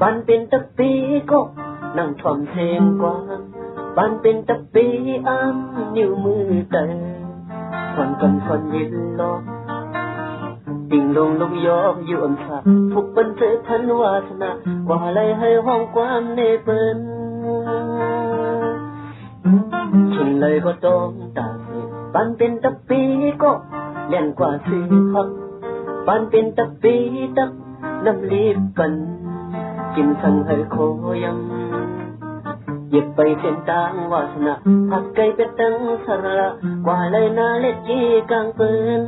บ้านเป็นตะปีก็นั่งทอมเสียงกว่าบ้านเป็นตะปีอ้ำนิ้วมือเตะคนกันคนยินลอกติ่งลงลูกยอกอยู่อำสาทุกบันเทิงพันวาสนากว่าอะไรให้ห้องความในเปิ้นชินเลยก็ต้องตาสิบ้านเป็นตะปีก็เล่นกว่าสิฮักบ้านเป็นตะปีตักน้ำลีบกันกินสั่งให้โคยังหยิบไปเส้นทางวาสนาผักไก่เป็ดตั้งสระกว่าเลยนาเล็ดจีกลางปืน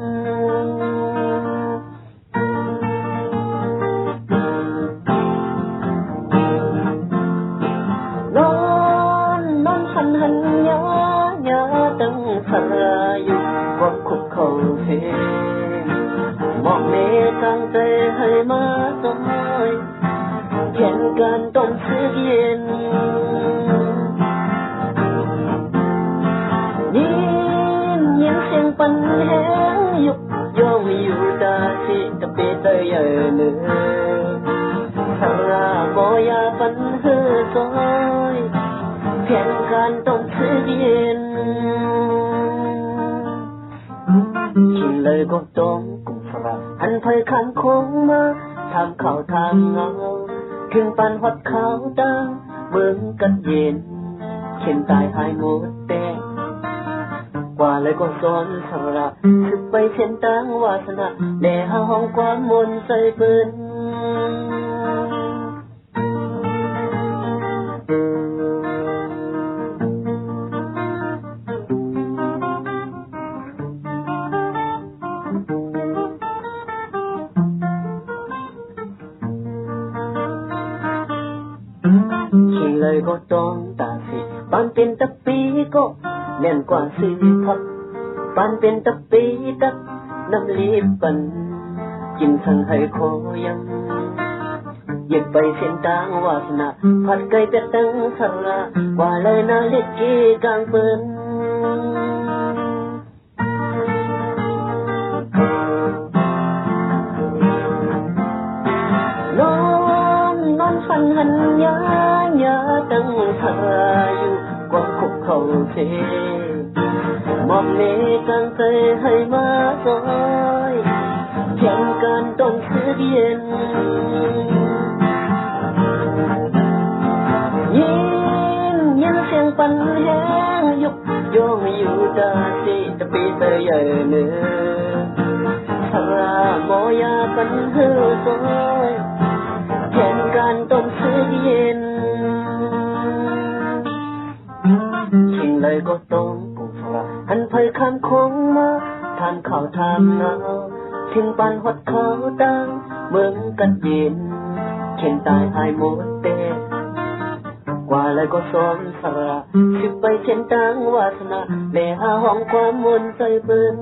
นอนหันยาตั้งสระอยู่กว่าคุกเขาเทมองเมฆกลางใจให้มาสอยแข่งกันต้มซื้อเย็นยินเสียงปันแห้งยุกย่องอยู่ตาสิตะเปตะเยเนื้อสระบอยาปันเฮือซอยแข่งกันต้มซื้อเย็นกินเลยก็ต้องกุมสระหันไปข้างคงมาทำข่าวทางเงาถึงปันหัดขาวตาเบิ่งกันเย็นเข็นตายหายหมดแต่กว่าเลยก็ซ้อนสระสึกไปเส้นทางวาสนาแด่หาห้องความมนใส่ปืนเลยก็ต้องตาสิบ้านเป็นตะปีก็แน่นกว่าสิพักบ้านเป็นตะปีตักน้ำลีบปันกินสั่งให้โคยังหยิบไปเส้นทางวาสนาผัดไก่เป็ดตั้งสระกว่าเลยนาเล็กจีกลางปืนนอนฝันหันยาตั้งสระอยู่กว่าคุกเขาเทมองเมฆกลางใจให้มาซอยแข่งกันต้มซื้อเย็นยินเสียงปันแห้งยุกย่องอยู่ตาสิตะปีตะเยเนื้อสระบอยาปันเฮือซอยแข่งกันต้มซื้อเย็นชิงเลยก็ต้องกุมสระหันไปข้ามคงมาทานข้าวทานน้ำถึงปันหดเขาตังเมืองกันเย็นเข็นตายหายหมดเตะกว่าเลยก็ซ้อมสระสึกไปเส้นทางวาสนาแด่หาห้องความมนใส่ปืน